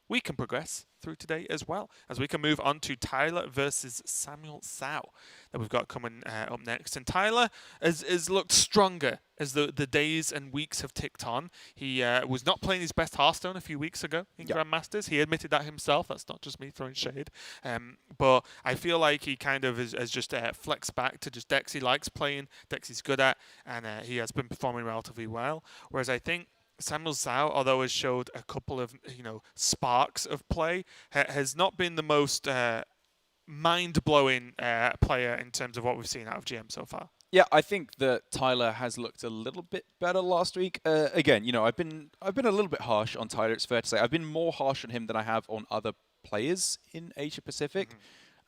we can progress through today as well, as we can move on to Tyler versus SamuelTsao that we've got coming up next. And Tyler has looked stronger as the days and weeks have ticked on. He was not playing his best Hearthstone a few weeks ago in Grandmasters. He admitted that himself. That's not just me throwing shade. But I feel like he kind of has just flexed back to just decks he likes playing, decks he's good at, and he has been performing relatively well. Whereas I think SamuelTsao, although has showed a couple of sparks of play, has not been the most mind-blowing player in terms of what we've seen out of GM so far. Yeah, I think that Tyler has looked a little bit better last week. Again, I've been a little bit harsh on Tyler. It's fair to say I've been more harsh on him than I have on other players in Asia Pacific.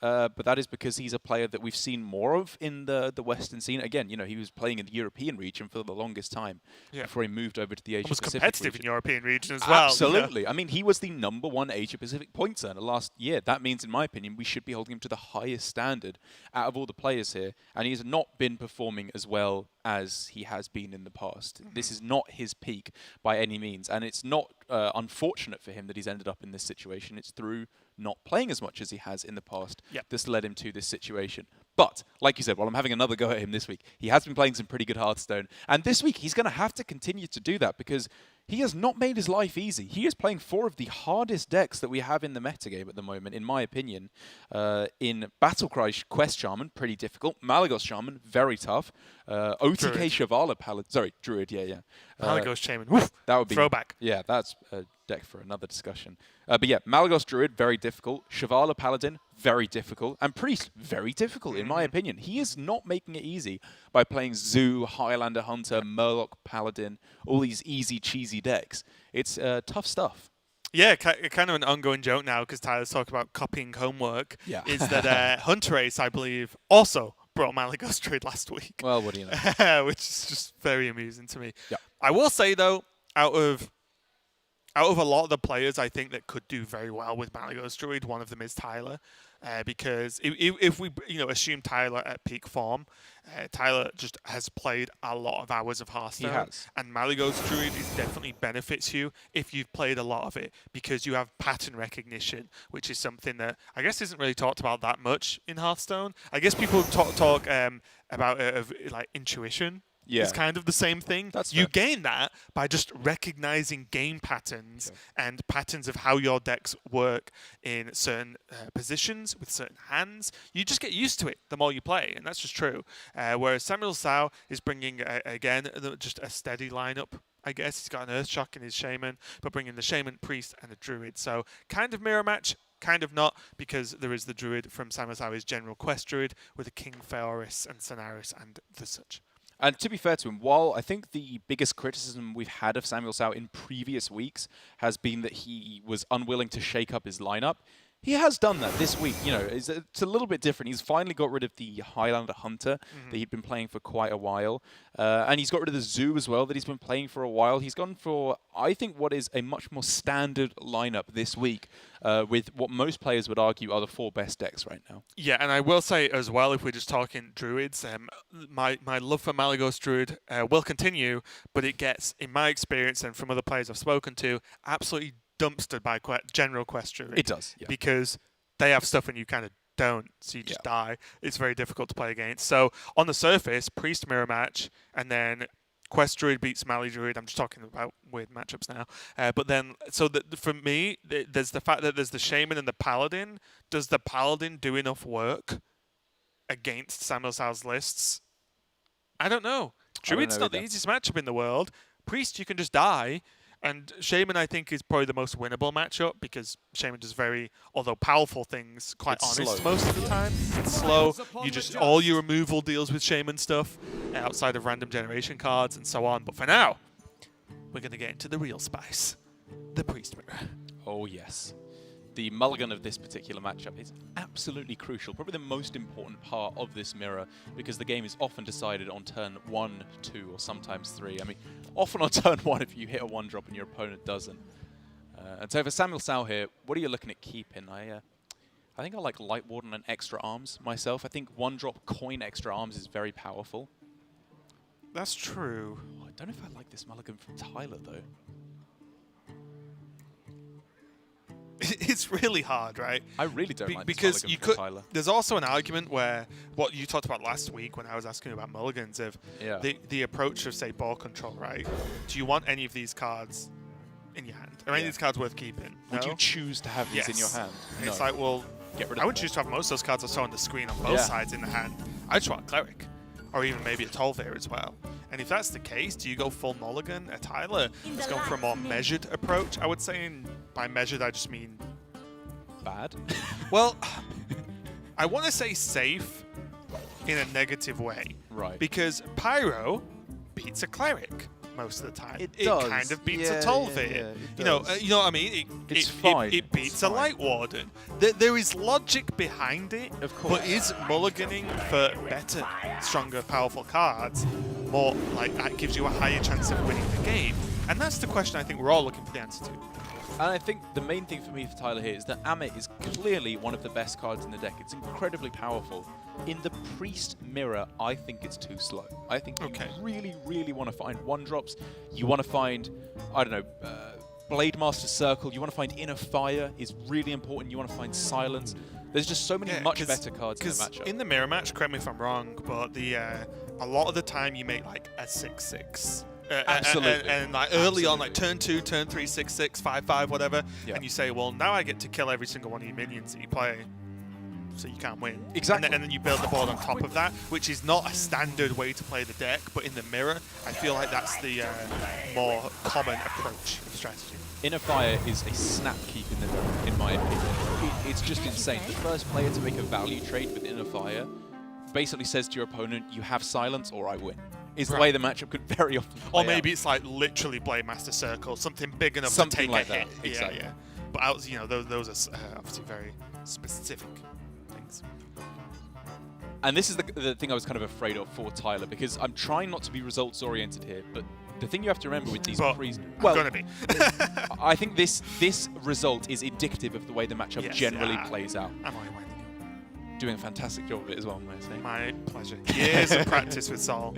But that is because he's a player that we've seen more of in the Western scene. Again, he was playing in the European region for the longest time before he moved over to the Asia Pacific region. Was competitive in European region as well. Absolutely. I mean, he was the #1 Asia Pacific points earner last year. That means, in my opinion, we should be holding him to the highest standard out of all the players here. And he has not been performing as well as he has been in the past. This is not his peak by any means. And it's not unfortunate for him that he's ended up in this situation. It's through not playing as much as he has in the past that's led him to this situation. But, like you said, while I'm having another go at him this week, he has been playing some pretty good Hearthstone. And this week, he's going to have to continue to do that because he has not made his life easy. He is playing 4 of the hardest decks that we have in the metagame at the moment, in my opinion. In Battlecry Quest Shaman, pretty difficult. Malagos Shaman, very tough. OTK Shavala Paladin. Sorry, Druid, yeah. Malagos Shaman. Woof, that would be throwback. Yeah, that's a deck for another discussion. But yeah, Malagos Druid, very difficult. Shavala Paladin, very difficult. And Priest, very difficult, in my opinion. He is not making it easy by playing Zoo, Highlander Hunter, Murloc Paladin, all these easy, cheesy decks. It's tough stuff. Yeah, kind of an ongoing joke now because Tyler's talking about copying homework. Yeah. Is that Hunter Ace, I believe, also brought Malagos Druid last week. Well, what do you know? Which is just very amusing to me. Yeah. I will say, though, out of a lot of the players I think that could do very well with Malagos Druid, one of them is Tyler. Because if we assume Tyler at peak form, Tyler just has played a lot of hours of Hearthstone. He has. And Malagos Druid definitely benefits you if you've played a lot of it because you have pattern recognition, which is something that I guess isn't really talked about that much in Hearthstone. I guess people talk about like intuition. Yeah. Is kind of the same thing. That's you fair. gain that by just recognizing game patterns and patterns of how your decks work in certain positions with certain hands. You just get used to it the more you play, and that's just true. Whereas SamuelTsao is bringing, again, just a steady lineup. I guess he's got an Earthshock in his Shaman, but bringing the Shaman, Priest, and a Druid. So kind of mirror match, kind of not, because there is the Druid from SamuelTsao, General Quest Druid, with a King Feoris and Sonaris and the such. And to be fair to him, while I think the biggest criticism we've had of SamuelTsao in previous weeks has been that he was unwilling to shake up his lineup, he has done that this week. It's a little bit different. He's finally got rid of the Highlander Hunter that he'd been playing for quite a while. And he's got rid of the Zoo as well that he's been playing for a while. He's gone for, I think, what is a much more standard lineup this week with what most players would argue are the 4 best decks right now. Yeah, and I will say as well, if we're just talking Druids, my love for Malagos Druid will continue, but it gets, in my experience and from other players I've spoken to, absolutely dumpstered by General Quest Druid. It does, yeah. Because they have stuff and you kind of don't, so you just die. It's very difficult to play against. So on the surface, Priest mirror match, and then Quest Druid beats Mali Druid. I'm just talking about weird matchups now. But then, so for me, there's the fact that there's the Shaman and the Paladin. Does the Paladin do enough work against SamuelTsao's lists? I don't know. Druid's not the easiest matchup in the world. Priest, you can just die. And Shaman, I think, is probably the most winnable matchup because Shaman does very, although powerful things, quite honest slow. most of the time. It's slow. You just, all your removal deals with Shaman stuff outside of random generation cards and so on. But for now, we're going to get into the real spice, the Priest Mirror. Oh, yes. The mulligan of this particular matchup is absolutely crucial, probably the most important part of this mirror, because the game is often decided on turn 1, 2, or sometimes 3. I mean, often on turn 1 if you hit a 1-drop and your opponent doesn't. And so for SamuelTsao here, what are you looking at keeping? I think I like Light Warden and Extra Arms myself. I think 1-drop coin Extra Arms is very powerful. That's true. Oh, I don't know if I like this mulligan from Tyler, though. it's really hard, right? I really don't like this because mulligan you from could. Tyler. There's also an argument where what you talked about last week when I was asking you about mulligans of Yeah. the approach of, say, ball control, right? Do you want any of these cards in your hand? Are any of these cards worth keeping? Would No? you choose to have these in your Yes. hand? And No. it's like, well, Get rid of I would them. choose to have most of those cards I saw on the screen on both Yeah. sides in the hand. I just want a cleric, or even maybe a Tolvair as well. And if that's the case, do you go full mulligan? Tyler has gone for a more measured approach, I would say. And by measured, I just mean, Bad. well, I want to say safe in a negative way. Right. Because Pyro beats a cleric most of the time. It It does. kind of beats Yeah, a Tolvair. yeah, it you know does. what I mean? It's fine. It beats It's a fine. Light Warden. There is logic behind it. Of course. But is mulliganing for better, stronger, powerful cards more like that gives you a higher chance of winning the game? And that's the question I think we're all looking for the answer to. And I think the main thing for me for Tyler here is that Amit is clearly one of the best cards in the deck. It's incredibly powerful. In the Priest Mirror, I think it's too slow. I think you really, really want to find 1-drops. You want to find, I don't know, Blade Master Circle. You want to find Inner Fire is really important. You want to find Silence. There's just so many much better cards in the matchup. In the mirror match, correct me if I'm wrong, but a lot of the time you make like a 6/6. Absolutely. And like early on, like turn 2, turn 3, 6/6, 5/5, whatever. Yeah. And you say, well, now I get to kill every single one of your minions that you play, so you can't win. Exactly. And then you build the board on top of that, which is not a standard way to play the deck, but in the mirror, I feel like that's the more common approach of strategy. Inner Fire is a snap keep in the mirror, in my opinion. It's just insane. The first player to make a value trade with Inner Fire basically says to your opponent, you have Silence or I win. Is the way the matchup could very often play Or maybe out. it's like literally Blade Master Circle, something big enough Something to take like a hit. that, exactly. Yeah. But you know, those are obviously very specific things. And this is the thing I was kind of afraid of for Tyler, because I'm trying not to be results oriented here, but the thing you have to remember with these But well, I'm gonna be. I think this result is indicative of the way the matchup generally plays out. I'm only winding Doing a fantastic job of it as well, may I say. you. My pleasure. Years of practice with Saul.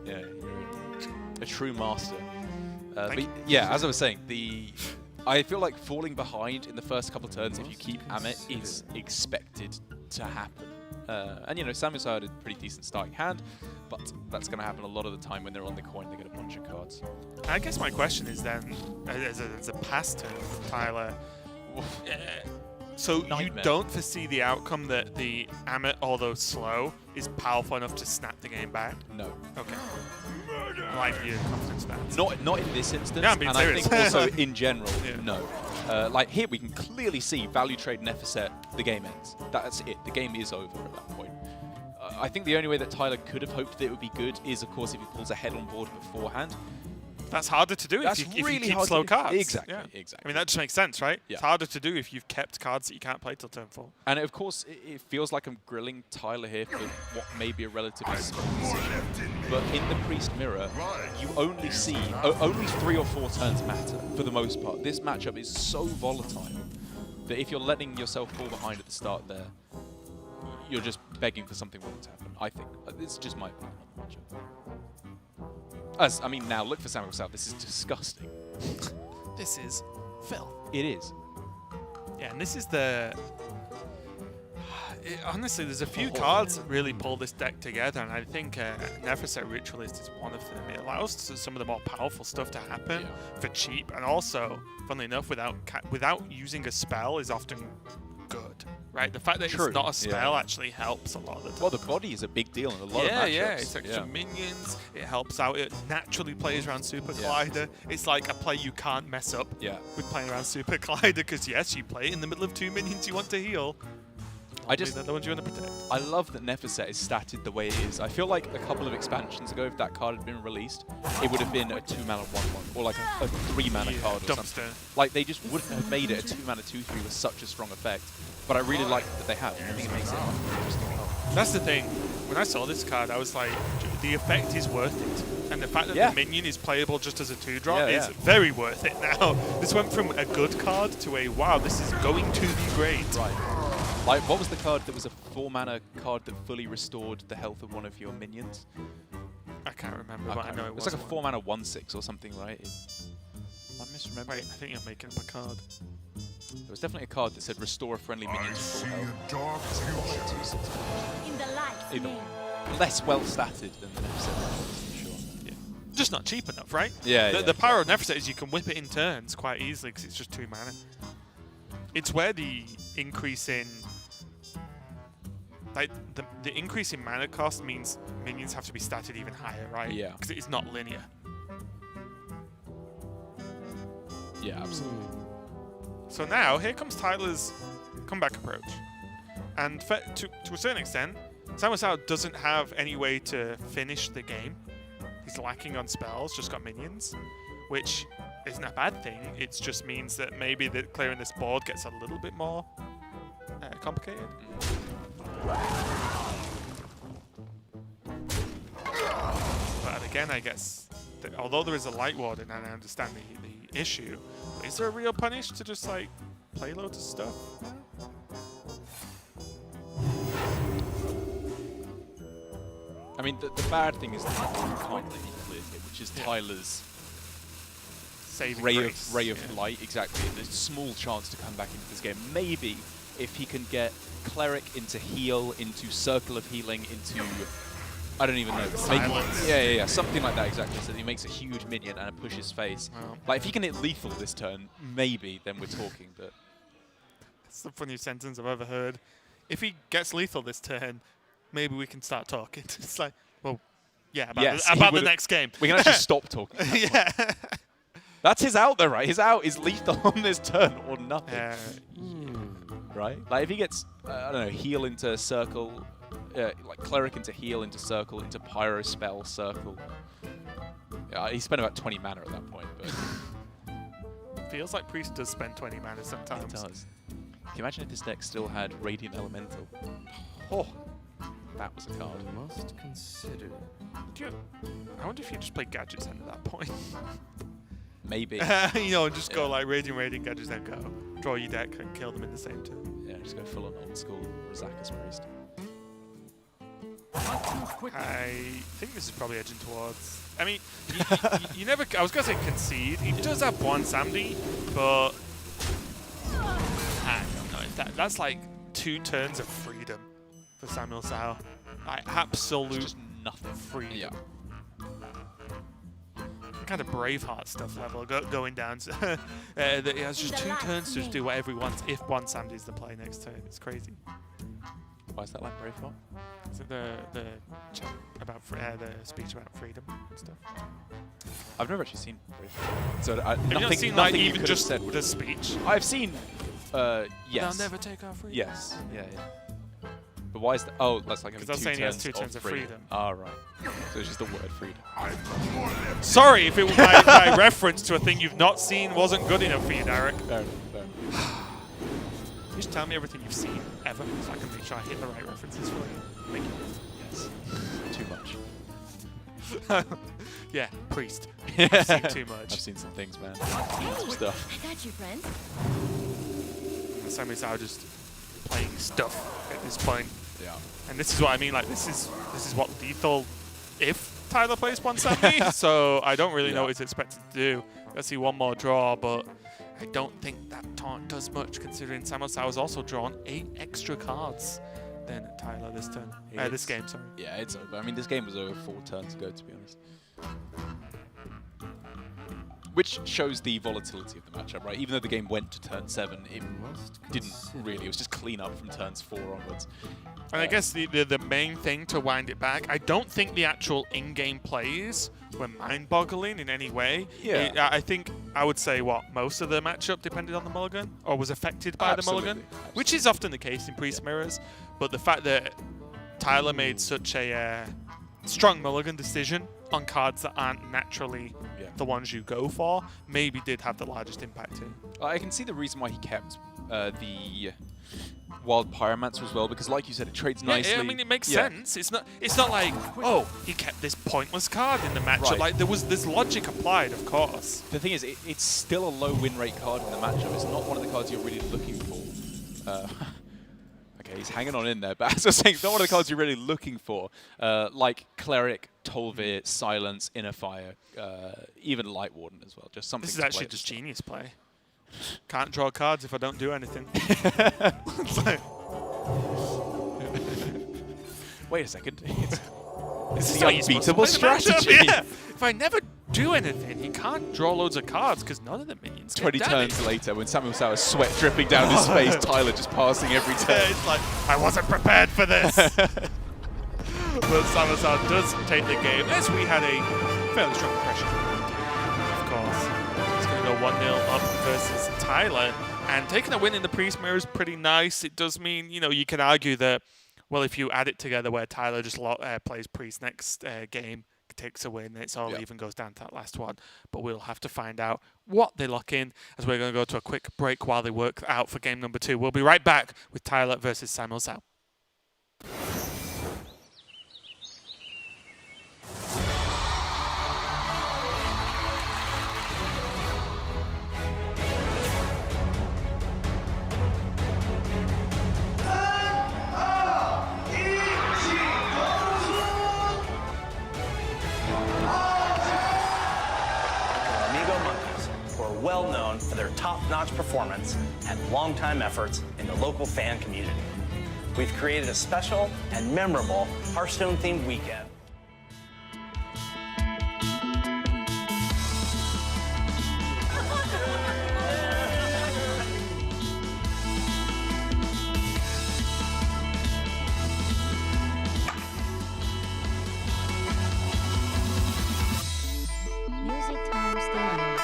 Yeah, you're a true master. But you. yeah, as I was saying, I feel like falling behind in the first couple turns if you keep Amit is expected to happen. And you know, SamuelTsao had a pretty decent starting hand, but that's going to happen a lot of the time when they're on the coin. They get a bunch of cards. I guess my question is then, as a past turn, Tyler. So Nightmare. you don't foresee the outcome that the Amit, although slow, is powerful enough to snap the game back? No. Okay. I like your confidence in that. Not in this instance, Yeah, I'm being and serious. I think also in general, Yeah. no. Like here, we can clearly see value trade and Neferset, the game ends. That's it. The game is over at that point. I think the only way that Tyler could have hoped that it would be good is, of course, if he pulls ahead on board beforehand. That's harder to do That's if you really keep hard to slow do. cards. Exactly, Yeah. exactly. I mean, that just makes sense, right? Yeah. It's harder to do if you've kept cards that you can't play till turn 4. And of course, it feels like I'm grilling Tyler here for what may be a relatively small decision. But in the Priest Mirror, you only see, only 3 or 4 turns matter for the most part. This matchup is so volatile that if you're letting yourself fall behind at the start there, you're just begging for something wrong to happen, I think. It's just my opinion on the matchup. I mean, now look for SamuelTsao. This is disgusting. This is Phil. It is. Yeah, and this is the... honestly, there's a few cards that really pull this deck together, and I think Neferset Ritualist is one of them. It allows some of the more powerful stuff to happen for cheap, and also, funnily enough, without using a spell is often good, right? The fact that True. it's not a spell actually helps a lot of the time. Well, the body is a big deal in a lot of matchups. Yeah, it's extra minions. It helps out. It naturally plays around Super Yeah. Collider. It's like a play you can't mess up with playing around Super Collider, because yes, you play it in the middle of 2 minions you want to heal. They're the ones you want to protect. I love that Neferset is statted the way it is. I feel like a couple of expansions ago, if that card had been released, it would have been a 2-mana 1/1 or like a 3-mana card or something. Like they just wouldn't have made it a 2-mana 2/3 with such a strong effect. But I really like that they have. I think it makes it much more interesting. That's the thing. When I saw this card, I was like, the effect is worth it. And the fact that the minion is playable just as a 2-drop is very worth it now. This went from a good card to a, wow, this is going to be great. Right. Like, what was the card that was a 4-mana card that fully restored the health of one of your minions? I can't remember, but I know it was. It's like a 4-mana 1/6 or something, right? I'm misremembering. Wait, I think you're making up a card. There was definitely a card that said restore a friendly minion to full health. In the light. Either less well statted than the Nephset, for sure. Yeah. Just not cheap enough, right? Yeah, The power of Nephset is you can whip it in turns quite easily because it's just 2 mana. It's where the increase in the increase in mana cost means minions have to be statted even higher, right? Yeah. Because it's not linear. Yeah, absolutely. So now, here comes Tyler's comeback approach. And to a certain extent, SamuelTsao doesn't have any way to finish the game. He's lacking on spells, just got minions, which isn't a bad thing. It just means that maybe clearing this board gets a little bit more complicated. But again, I guess, that although there is a Light Warden and I understand the issue, is there a real punish to just like play loads of stuff? I mean, the bad thing is that you can't let me clear here, which is Tyler's Saving ray grace, of light, exactly. There's a small chance to come back into this game. Maybe if he can get Cleric into heal, into Circle of Healing, into... I don't even know. Silence. Yeah, something like that, exactly. So he makes a huge minion and a pushes face. Wow. Like, if he can hit lethal this turn, maybe, then we're talking, but... That's the funniest sentence I've ever heard. If he gets lethal this turn, maybe we can start talking. It's like, well, yeah, about the next game. We can actually stop talking. Yeah. That's his out though, right? His out is lethal on this turn or nothing. Right? Like if he gets, I don't know, heal into circle, like cleric into heal, into circle, into pyro spell, circle. Yeah, he spent about 20 mana at that point, but... Feels like Priest does spend 20 mana sometimes. It does. Can you imagine if this deck still had Radiant Elemental? Oh, that was a card. Must consider. I wonder if you just play Gadgets End at that point. Maybe. You know, and just go like Radiant, Gadgets End, go. Draw your deck and kill them in the same turn. Yeah, just go full on old school Razaka's Priest. I think this is probably edging towards... I mean, you never... I was going to say concede. He does have one Samdi, but... I don't know if that's like 2 turns of freedom for SamuelTsao. Like, absolute Just nothing. freedom. Yeah. Kind of Braveheart stuff level going down to that he has just 2 turns to just do whatever he wants if one Samdi's the play next turn. It's crazy. Why is that like Braveheart? Is it the chat about the speech about freedom and stuff? I've never actually seen Braveheart. So Have you not seen like nothing you even could have just said the speech? I've seen, yes. They'll never take our freedom. Yes, yeah. But why is that? Oh, that's like having 'Cause I was saying 2 he has turns 2 turns of freedom. Ah, right. So it's just the word freedom. Sorry if it was my reference to a thing you've not seen wasn't good enough for you, Derek. Fair enough. Just tell me everything you've seen ever, so I can make sure I hit the right references for you. Thank you. Yes. Too much. Yeah, Priest. I've seen too much. I've seen some things, man. Hey, Some stuff. I got you, friend. SamuelTsao just playing stuff at this point. Yeah. And this is what I mean, like this is what lethal if Tyler plays 170, so I don't really know what he's expected to do. Let's see one more draw, but I don't think that taunt does much considering SamuelTsao has also drawn 8 extra cards than Tyler this turn. This game, sorry. Yeah, it's over. I mean, this game was over 4 turns ago, to be honest. Which shows the volatility of the matchup, right? Even though the game went to turn 7, it didn't really. It was just clean up from turns 4 onwards. And I guess the main thing to wind it back, I don't think the actual in-game plays were mind-boggling in any way. Yeah. I think I would say most of the matchup depended on the mulligan or was affected by the mulligan, which is often the case in Priest Mirrors. But the fact that Tyler made such a strong mulligan decision on cards that aren't naturally the ones you go for maybe did have the largest impact here. I can see the reason why he kept the Wild Pyromancer as well, because like you said, it trades nicely. Yeah, I mean, it makes sense. It's not like, oh, he kept this pointless card in the matchup. Right. Like, there's logic applied, of course. The thing is, it's still a low win rate card in the matchup. It's not one of the cards you're really looking for. Okay, he's hanging on in there, but as I was saying, it's not one of the cards you're really looking for. Like Cleric, Tolvir, Silence, Inner Fire, even Light Warden as well. Just something. This is actually just genius play. Can't draw cards if I don't do anything. It's like, Wait a second. this is the how you're supposed to unbeatable play the matchup, strategy. yeah. If I never do anything, you can't draw loads of cards because none of the minions get 20 damage. turns later, when SamuelTsao has sweat dripping down his face, Tyler just passing every Yeah, turn. it's like, I wasn't prepared for this. But SamuelTsao does take the game, as we had a fairly strong impression. Of course. He's going to go 1-0 up versus Tyler. And taking a win in the Priest Mirror is pretty nice. It does mean, you know, you can argue that, well, if you add it together where Tyler just plays Priest next game, takes a win, it's all even, goes down to that last one. But we'll have to find out what they lock in, as we're going to go to a quick break while they work out for game number 2. We'll be right back with Tyler versus SamuelTsao. Well known for their top-notch performance and long-time efforts in the local fan community. We've created a special and memorable Hearthstone-themed weekend. Music Time Stadium.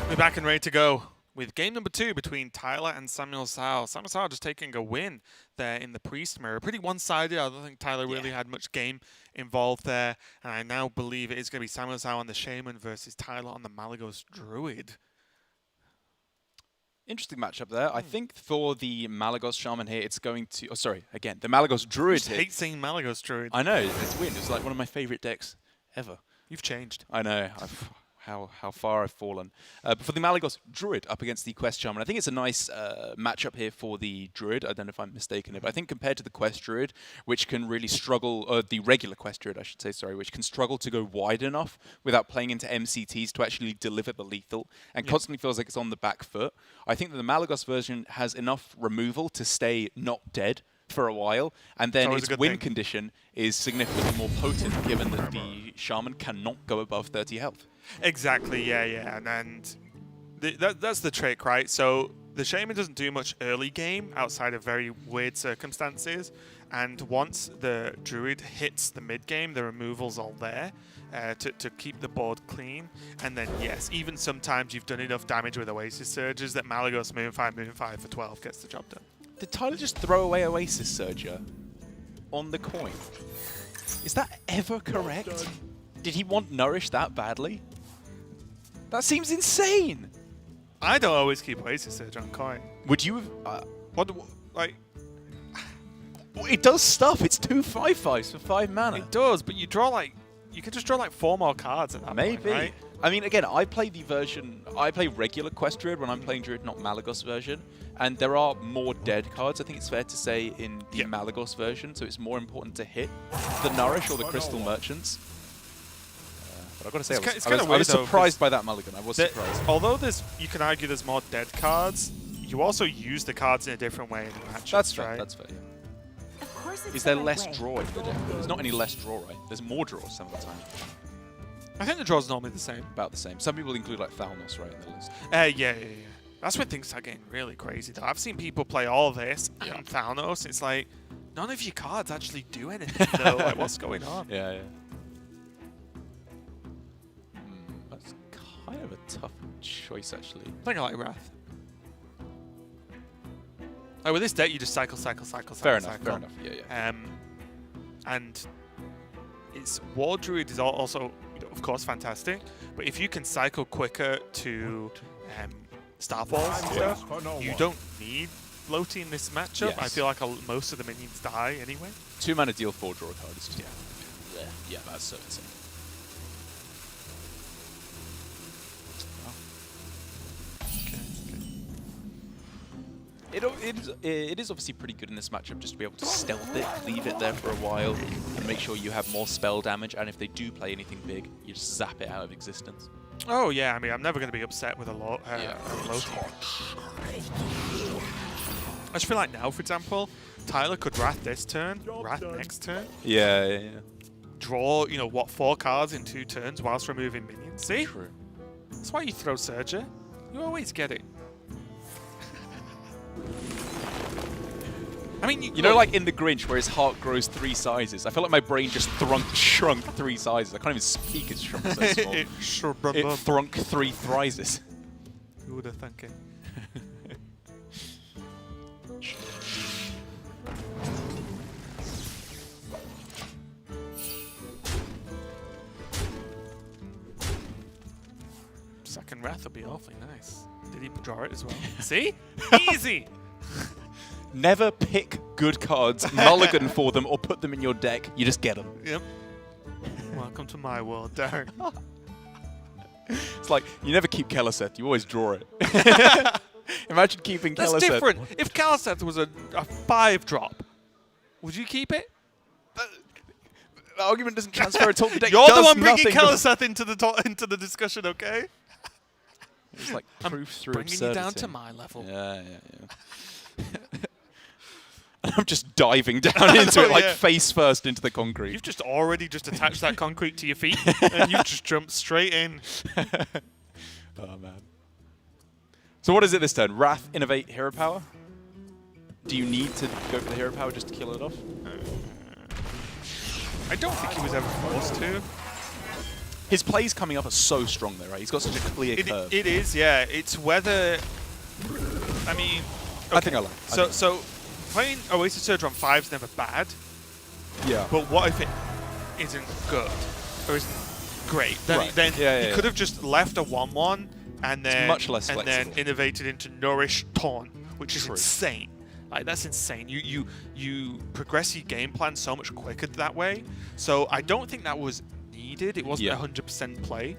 We're back and ready to go with game number 2 between Tyler and SamuelTsao. SamuelTsao just taking a win there in the Priest Mirror. Pretty one-sided. I don't think Tyler really had much game involved there. And I now believe it is going to be SamuelTsao on the Shaman versus Tyler on the Malagos Druid. Interesting matchup there. I think for the Malagos Shaman here, it's going to... Oh, sorry, again, the Malagos Druid I here. hate saying Malagos Druid. I know, it's weird. It's like one of my favorite decks ever. You've changed. I know. How far I've fallen. But for the Malagos Druid up against the Quest Shaman, I think it's a nice matchup here for the Druid. I don't know if I'm mistaken here, but I think compared to the Quest Druid, which can really struggle, or the regular Quest Druid, I should say, sorry, which can struggle to go wide enough without playing into MCTs to actually deliver the lethal, and constantly feels like it's on the back foot. I think that the Malagos version has enough removal to stay not dead for a while, and then its win condition is significantly more potent given that the Shaman cannot go above 30 health. Exactly, yeah. And that's the trick, right? So the Shaman doesn't do much early game outside of very weird circumstances, and once the Druid hits the mid game, the removal's all there to keep the board clean. And then, yes, even sometimes you've done enough damage with Oasis Surges that Malagos Moonfire for 12 gets the job done. Did Tyler just throw away Oasis Surger on the coin? Is that ever correct? Did he want Nourish that badly? That seems insane. I don't always keep Oasis Surge on coin. Would you have... Like, it does stuff. It's 2 5/5s for 5 mana. it does, but you can just draw like 4 more cards at that Maybe. point, right? I mean, again, I play regular Quest Druid when I'm playing Druid, not Malagos version, and there are more dead cards, I think it's fair to say, in the Malagos version, so it's more important to hit the Nourish or the Crystal Merchants. But I've got to say, I was surprised by that mulligan. I was surprised. Although you can argue there's more dead cards, you also use the cards in a different way in the match. That's fair, right? that's fair, yeah. Of course it's Is there the right less way. draw in the deck? There's not any less draw, right? There's more draws some of the time. I think the draw's normally the same. About the same. Some people include like Thalnos, right, in the list. Yeah. That's when things start getting really crazy, though. I've seen people play all this and Thalnos. It's like, none of your cards actually do anything, though. Like, what's going on? Yeah. That's kind of a tough choice, actually. I think I like Wrath. Like, with this deck, you just cycle. Fair enough. Yeah. And its War Druid is also, of course, fantastic. But if you can cycle quicker to Starfalls and stuff, you don't need floaty in this matchup. Yes. I feel like most of the minions die anyway. 2 mana deal 4 draw a card. It's just, yeah, that's so insane. It is obviously pretty good in this matchup just to be able to stealth it, leave it there for a while, and make sure you have more spell damage, and if they do play anything big, you just zap it out of existence. Oh, yeah. I mean, I'm never going to be upset with a low I just feel like now, for example, Tyler could Wrath this turn, Wrath next turn. Yeah. Draw, 4 cards in 2 turns whilst removing minions. See? True. That's why you throw Surger. You always get it. I mean, you know, like in The Grinch, where his heart grows 3 sizes. I feel like my brain just shrunk 3 sizes. I can't even speak. It's shrunk so small. It thrunk 3 thrices. Who would have thunk it? Second Wrath will be awfully nice. Did he draw it as well? See? Easy! Never pick good cards, mulligan for them, or put them in your deck. You just get them. Yep. Welcome to my world, Darren. It's like, you never keep Keleseth, you always draw it. Imagine keeping Keleseth. That's different. If Keleseth was a 5-drop, would you keep it? The argument doesn't transfer at all. The deck You're does the one bringing nothing. Keleseth into the discussion, okay? It's like proof through bringing absurdity. you down to my level. Yeah. I'm just diving down into it, like face first into the concrete. You've just already attached that concrete to your feet, and you've just jumped straight in. Oh, man. So what is it this turn? Wrath, Innovate, Hero Power? Do you need to go for the Hero Power just to kill it off? I don't think he was ever forced to. His plays coming up are so strong though, right? He's got such a clear curve. It is, yeah. It's whether I mean, I think I like. So playing Oasis Surge on 5 is never bad, Yeah. but what if it isn't good or isn't great? Then, Right. then Yeah, you yeah, could yeah. have just left a 1/1 and then much less and then flexible. innovated into Nourish Taunt, which is True. insane. Like that's insane. You progress your game plan so much quicker that way. So I don't think that was needed. It wasn't Yeah. 100% play.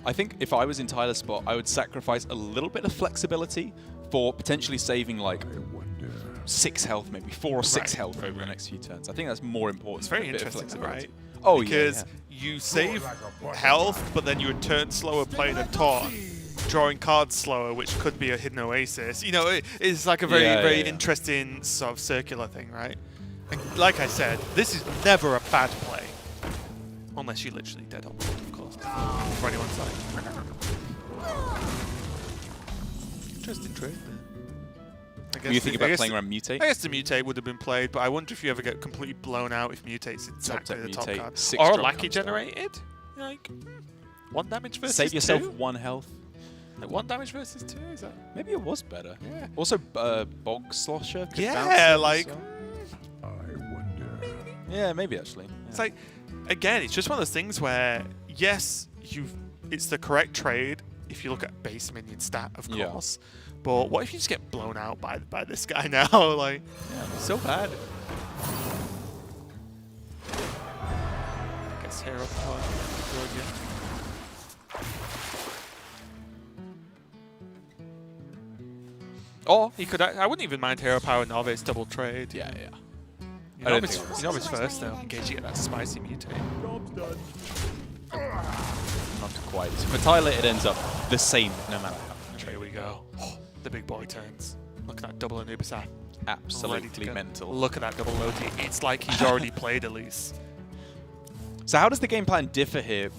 I think if I was in Tyler's spot, I would sacrifice a little bit of flexibility for potentially saving like 6 health, maybe 4 or 6 Right, health right, over the right. next few turns. I think that's more important. It's very than a bit of interesting, flexibility. right? Oh Because yeah. you save health, but then you return slower playing a taunt, drawing cards slower, which could be a hidden Oasis. You know, it's like a very, Yeah, very yeah. interesting sort of circular thing, right? And like I said, this is never a bad play. Unless you literally dead on board, of course. For anyone's like... Interesting trade there. I When you think about playing the, around Mutate, I guess the Mutate would have been played, but I wonder if you ever get completely blown out if Mutate's exactly deck the top Mutate, card. 6 Or drop Lackey comes down. generated? Like, 1 damage versus save yourself 2? 1 health. Like 1 damage versus 2? Is that? Maybe it was better. Yeah. Also, Bog Slosher could Yeah, bounce in, like- so- Yeah, maybe actually. It's like, again, it's just one of those things where, yes, it's the correct trade if you look at base minion stat, of Yeah. course. But what if you just get blown out by this guy now? Like, Yeah, so bad. I guess hero power. Good, yeah. Or he could. I wouldn't even mind hero power novice double trade. Yeah, yeah. You I don't novice, think it was- you novice first though, in case you get that spicy mutate. Not quite. For Tyler, it ends up the same no matter how much. Here we go. The big boy turns. Look at that double Anubis app. Ready to Absolutely go. mental. Look at that double Loti. It's like he's already played Elise. So how does the game plan differ here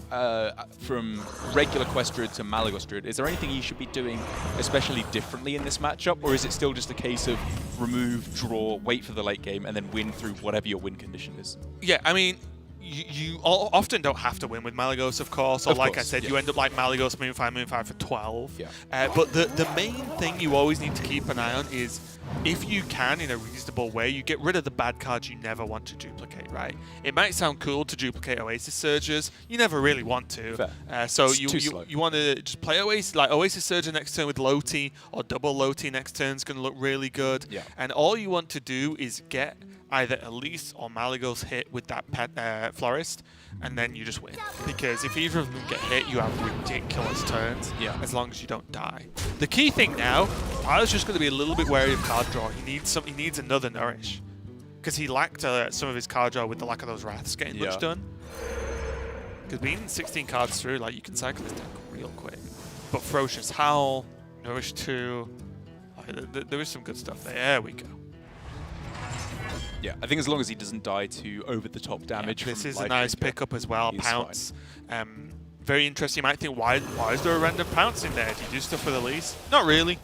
from regular Quest Druid to Malagos Druid? Is there anything you should be doing especially differently in this matchup, or is it still just a case of remove, draw, wait for the late game, and then win through whatever your win condition is? Yeah, I mean, you often don't have to win with Malagos, of course. Or Of like I course, said, yeah. you end up like Malagos, Moonfire for 12. Yeah. But the main thing you always need to keep an eye on is, if you can, in a reasonable way, you get rid of the bad cards you never want to duplicate, right? It might sound cool to duplicate Oasis Surgers. You never really want to. Fair. So It's you too slow. want to just play Oasis, like Oasis Surger next turn with Loti, or double Loti next turn is going to look really good. Yeah. And all you want to do is get either Elise or Malagos hit with that pet Florist, and then you just win. Because if either of them get hit, you have ridiculous turns, Yeah. as long as you don't die. The key thing now, Tyler's just going to be a little bit wary of card draw. He needs another Nourish. Because he lacked some of his card draw with the lack of those Wraths getting much done. Because being 16 cards through, like, you can cycle this deck real quick. But Ferocious Howl, Nourish 2, there is some good stuff there. There we go. Yeah, I think as long as he doesn't die to over-the-top damage. This from is a life nice trigger, pickup as well. he's Pounce. Very interesting. You might think, why is there a random Pounce in there? Do you do stuff with Elise? Not really.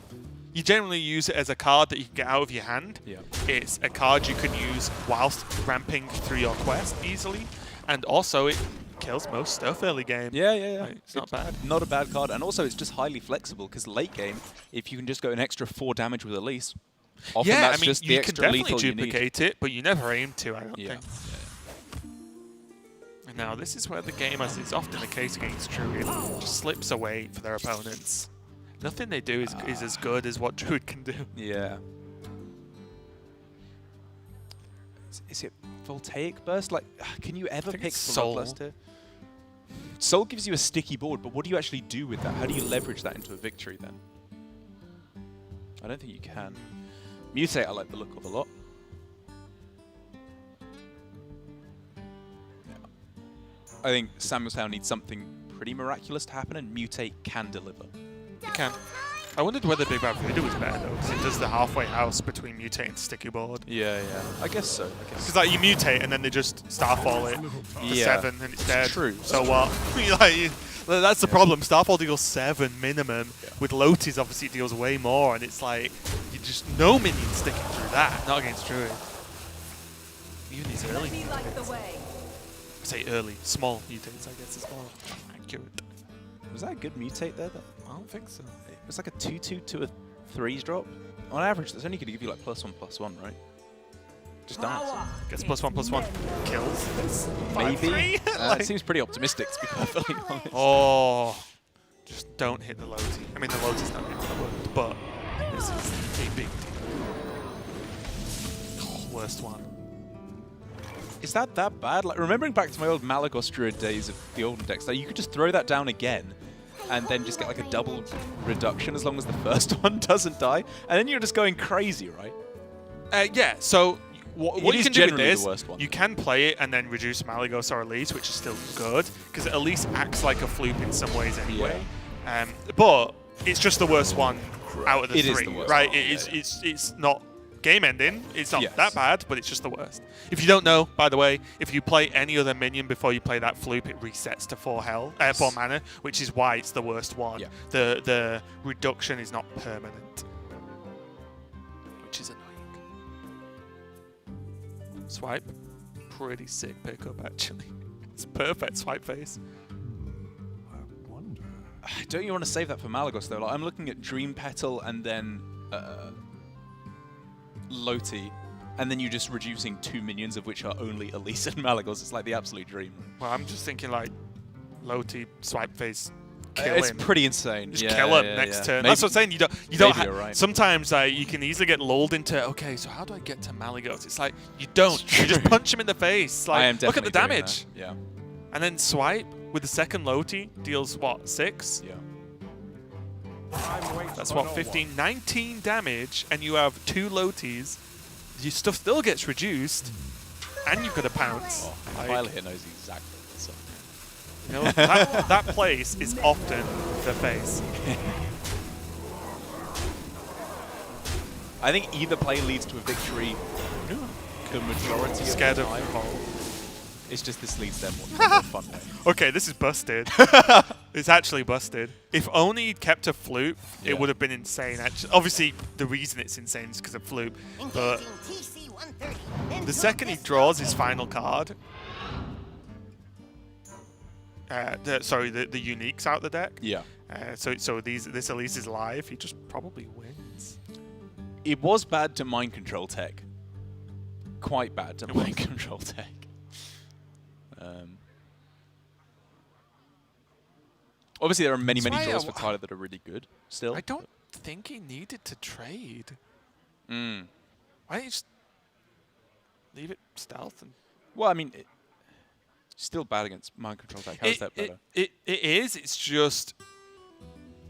You generally use it as a card that you can get out of your hand. Yeah. It's a card you can use whilst ramping through your quest easily. And also, it kills most stuff early game. Yeah. Like, it's not bad. Not a bad card, and also it's just highly flexible because late game, if you can just go an extra 4 damage with Elise, often Yeah, that's I mean, just the you can extra definitely lethal you need. duplicate it, but you never aim to, I don't Yeah. think. And now, this is where the game, as is often the case against Druid, just slips away for their opponents. Nothing they do is as good as what Druid can do. Yeah. Is it Voltaic Burst? Like, can you ever think pick it's Soul. Bloodluster? Soul gives you a sticky board, but what do you actually do with that? How do you leverage that into a victory then? I don't think you can. Mutate I like the look of a lot. Yeah. I think SamuelTsao needs something pretty miraculous to happen, and Mutate can deliver. You can. I wondered whether Big Bad Voodoo was better though, because it does the halfway house between Mutate and Sticky Board. Yeah. I guess so. Because like you mutate and then they just Starfall it for Yeah. 7 and it's dead. True. So what? That's the problem. Starfall deals 7 minimum. Yeah. With Lotis, obviously, it deals way more, and it's like you just no minions sticking through that. Not against Druid. Even these early mutates. I say early, small mutates, I guess is more accurate. Was that a good mutate there? I don't think so. It was like a 2/2 to a 3s drop? On average, that's only going to give you like +1/+1, right? Just dance. Gets +1/+1 kills. It's Maybe. 5-3. It seems pretty optimistic, to be perfectly honest. Oh, just don't hit the Loti. I mean, the Loti's not going to work, but this is a big deal. Oh, worst one. Is that bad? Like, remembering back to my old Malagos Druid days of the olden decks, like, you could just throw that down again and then just get like a double reduction as long as the first one doesn't die. And then you're just going crazy, right? Yeah, so what you is can do with generally the this, worst one. you can play it and then reduce Malagos or Elise, which is still good, because it at least acts like a floop in some ways anyway. But it's just the worst one out of the It is three, the worst right? one, It's not game-ending. It's not Yes. that bad, but it's just the worst. If you don't know, by the way, if you play any other minion before you play that floop, it resets to 4 mana, which is why it's the worst one. Yeah. The reduction is not permanent, which is annoying. Swipe, pretty sick pickup actually. It's perfect swipe face. Don't you want to save that for Malagos, though? Like, I'm looking at Dream Petal and then Loti, and then you're just reducing 2 minions, of which are only Elise and Malagos. It's like the absolute dream. Well, I'm just thinking like Loti swipe face. Kill It's him. pretty insane. Just Yeah, kill him yeah, next yeah. turn. Maybe, That's what I'm saying. You don't. maybe you're right. Sometimes you can easily get lulled into, okay, so how do I get to Malagos? It's like you don't. It's You just true. punch him in the face. Like, I am look at definitely the doing damage. that. Yeah. And then swipe with the second Loti deals what, 6? Yeah. That's what, 15, 19 damage, and you have 2 Lotis. Your stuff still gets reduced, and you've got a pounce. Oh, Like, Violet here knows exactly what's up. you know, that place is often the face. I think either play leads to a victory the majority of Scared the of time. evolve. It's just this leads them to a more fun way. Okay, this is busted. It's actually busted. If only he'd kept a Floop, Yeah. it would have been insane. Actually, obviously, the reason it's insane is because of Floop. But the second he draws his final card, the uniques out the deck. Yeah. So this Elise is live. He just probably wins. It was bad to mind control tech. Quite bad to mind control tech. Obviously, there are many That's why draws for Tyler that are really good still. I don't think he needed to trade. Mm. Why don't you just leave it stealth and Well, I mean, still bad against mind control tech. How is that better? It is. It's just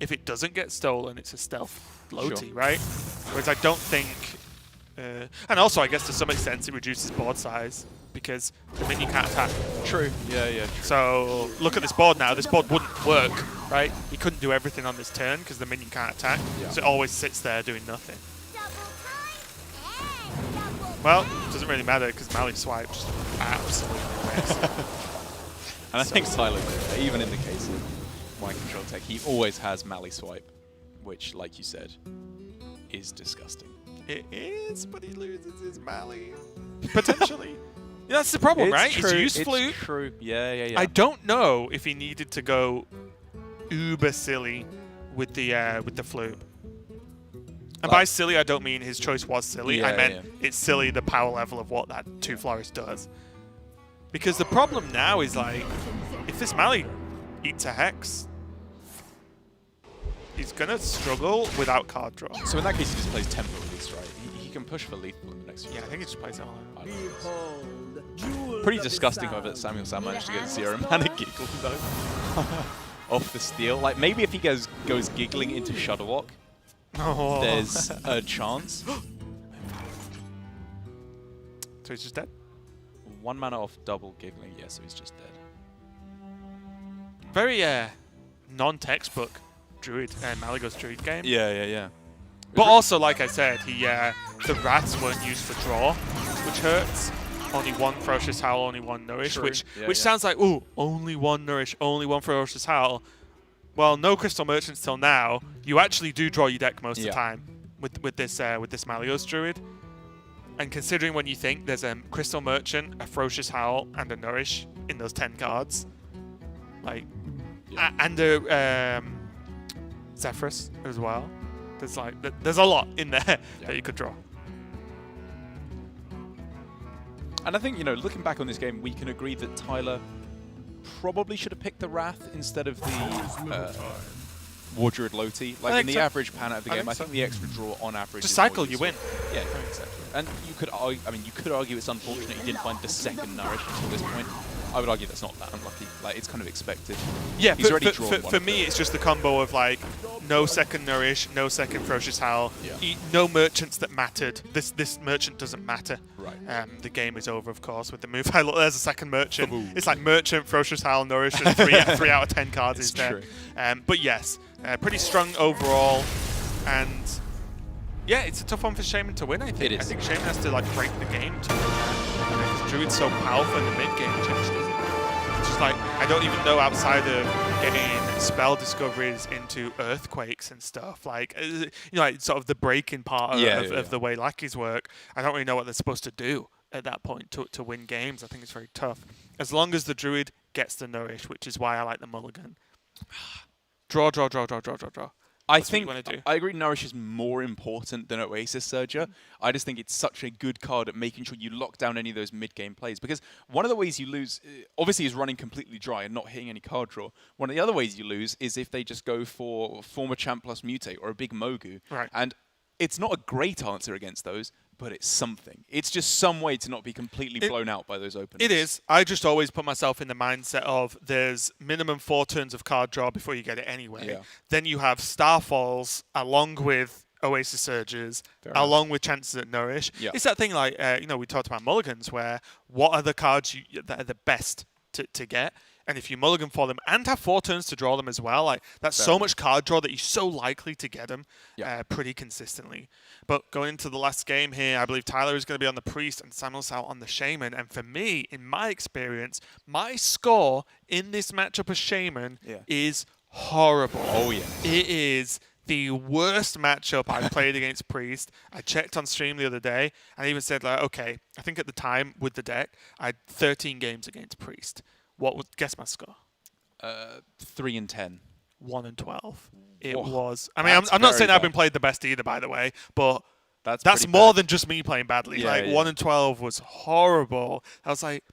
if it doesn't get stolen, it's a stealth Loti, Sure. right? Whereas I don't think, and also I guess to some extent it reduces board size because the minion can't attack. True. Yeah, yeah. True. So look at this board now. This board wouldn't work, right? He couldn't do everything on this turn because the minion can't attack. Yeah. So it always sits there doing nothing. Well, it doesn't really matter because Mally Swipe just absolutely messed. And I think Tyler, even in the case of mind control tech, he always has Mally Swipe, which, like you said, is disgusting. It is, but he loses his Mally. Potentially. Yeah, that's the problem, right? True. He's used It's Flute. true. Yeah, yeah, yeah. I don't know if he needed to go uber silly with the Flute. And by silly, I don't mean his choice was silly. Yeah, I meant yeah. it's silly the power level of what that 2 Flourish does. Because the problem now is, like, if this Mally eats a Hex, he's going to struggle without card draw. So in that case, he just plays Tempo at least, right? He can push for lethal in the next few Yeah, I turns. think he just plays it all out. Pretty disgusting, however, that SamuelTsao managed to get 0 mana giggle, though. Off the steal. Like, maybe if he goes giggling into Shudderwalk, Oh. there's a chance. So he's just dead? 1 mana off double giggling, yeah, so he's just dead. Very non-textbook Druid, Malagos Druid game. Yeah, yeah, yeah. But also, like I said, the rats weren't used for draw, which hurts. Only 1 Ferocious Howl, only 1 Nourish, True. which Yeah, yeah. sounds like, ooh, only 1 Nourish, only 1 Ferocious Howl. Well, no Crystal Merchants till now. You actually do draw your deck most of the time with this Malagos Druid. And considering when you think there's a Crystal Merchant, a Ferocious Howl, and a Nourish in those 10 cards, like, Yeah. and a Zephyrus as well. There's like there's a lot in there that you could draw. And I think, you know, looking back on this game, we can agree that Tyler probably should have picked the Wrath instead of the War Druid Loti. Like in the average pan out of the game, I think the extra draw on average. Just is cycle, you win. Yeah, exactly. And you could argue, I mean, you could argue it's unfortunate he didn't find the second Nourish until this point. I would argue that's not that unlucky. Like, it's kind of expected. Yeah, he's already drawn for me, it's just the combo of like no second Nourish, no second Ferocious Howl, no merchants that mattered. This merchant doesn't matter. Right. The game is over, of course, with the move. Look, there's a second merchant. It's like merchant, Ferocious Howl, Nourish, and 3 out of 10 cards is there. But yes, pretty strong overall, and yeah, it's a tough one for Shaman to win. I think. It is. I think Shaman has to like break the game to win that. Because Druid's so powerful in the mid game, it's just like I don't even know outside of getting spell discoveries into earthquakes and stuff. Like you know, like sort of the breaking part of the way lackeys work. I don't really know what they're supposed to do at that point to win games. I think it's very tough. As long as the Druid gets the Nourish, which is why I like the mulligan. Draw. I That's think what you wanna do. I agree. Nourish is more important than Oasis Surger. I just think it's such a good card at making sure you lock down any of those mid-game plays. Because one of the ways you lose, obviously, is running completely dry and not hitting any card draw. One of the other ways you lose is if they just go for former champ plus mutate or a big Mogu. Right. And it's not a great answer against those, but it's something. It's just some way to not be completely blown out by those openings. It is. I just always put myself in the mindset of there's minimum 4 turns of card draw before you get it anyway. Yeah. Then you have Starfalls along with Oasis Surges, along with chances at Nourish. Yeah. It's that thing like, you know, we talked about mulligans where what are the cards that are the best to get? And if you mulligan for them and have 4 turns to draw them as well, like that's so much card draw that you're so likely to get them pretty consistently. But going into the last game here, I believe Tyler is going to be on the Priest and SamuelTsao on the Shaman. And for me, in my experience, my score in this matchup of Shaman is horrible. Oh, yeah. It is the worst matchup I've played against Priest. I checked on stream the other day and I even said, like, okay, I think at the time with the deck, I had 13 games against Priest. What would guess my score? 3 and 10. 1 and 12. It Whoa. was. I mean, I'm not saying I've been played the best either, by the way, but that's more than just me playing badly. Yeah, like 1 and 12 was horrible. I was like,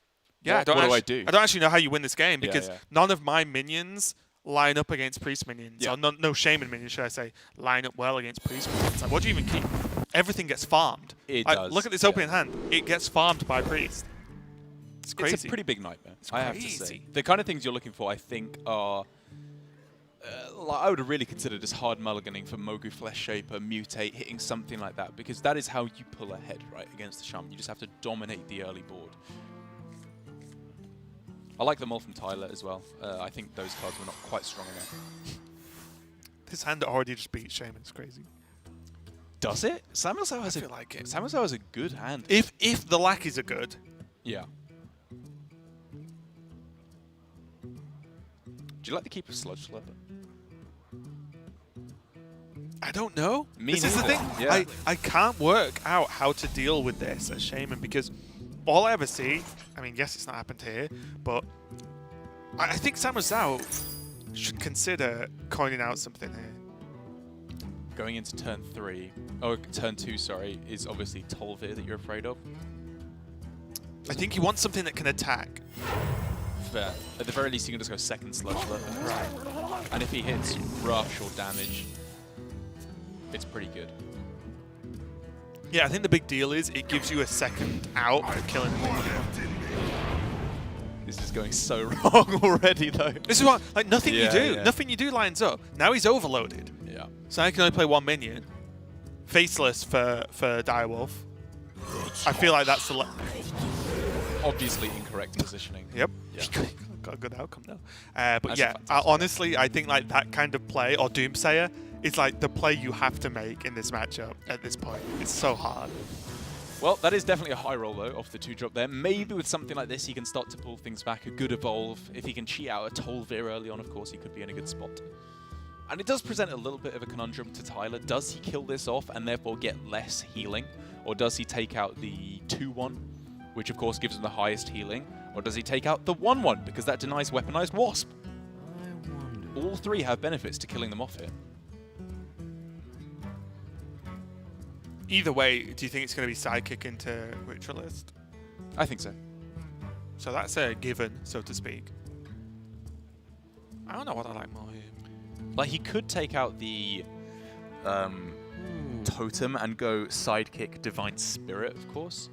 what do I do? I don't actually know how you win this game because none of my minions line up against Priest minions. Or no Shaman minions, should I say, line up well against Priest minions. Like, what do you even keep? Everything gets farmed. It like, does. Look at this opening hand. It gets farmed by Priest. It's crazy. It's a pretty big nightmare, It's I have to crazy. say. The kind of things you're looking for, I think, are... like I would have really considered just hard mulliganing for Mogu Flesh Shaper, Mutate, hitting something like that, because that is how you pull ahead, right, against the Shaman. You just have to dominate the early board. I like them all from Tyler as well. I think those cards were not quite strong enough. This hand already just beat Shaman. It's crazy. Does it? SamuelTsao has I feel like it. SamuelTsao has a good hand. If the lackeys are good, Yeah. Do you like the Keeper Sludge Slurper? I don't know. Me This is the neither. thing. Yeah. I can't work out how to deal with this as Shaman because all I ever see, I mean, yes, it's not happened here, but I think SamuelTsao should consider coining out something here. Going into turn 3, or turn 2, sorry, is obviously Tolvir that you're afraid of. I think he wants something that can attack. Fair. At the very least, you can just go second Sludge Slurper. Right. And if he hits Rush or damage, it's pretty good. Yeah, I think the big deal is it gives you a second out for killing him. This is going so wrong already, though. This is what, like, nothing you do. Yeah. Nothing you do lines up. Now he's overloaded. Yeah. So I can only play 1 minion. Faceless for Direwolf. I feel like that's the... Obviously incorrect positioning. Yep. Yeah. Got a good outcome though. But That's yeah, fantastic. honestly, I think like that kind of play, or Doomsayer, is like the play you have to make in this matchup at this point. It's so hard. Well, that is definitely a high roll, though, off the 2-drop there. Maybe with something like this, he can start to pull things back. A good evolve. If he can cheat out a Tolvir early on, of course, he could be in a good spot. And it does present a little bit of a conundrum to Tyler. Does he kill this off and therefore get less healing? Or does he take out the 2-1, which of course gives him the highest healing? Or does he take out the 1-1, because that denies weaponized Wasp? All 3 have benefits to killing them off here. Either way, do you think it's going to be sidekick into Ritualist? I think so. So that's a given, so to speak. I don't know what I like more here. Like, he could take out the totem and go sidekick Divine Spirit, of course.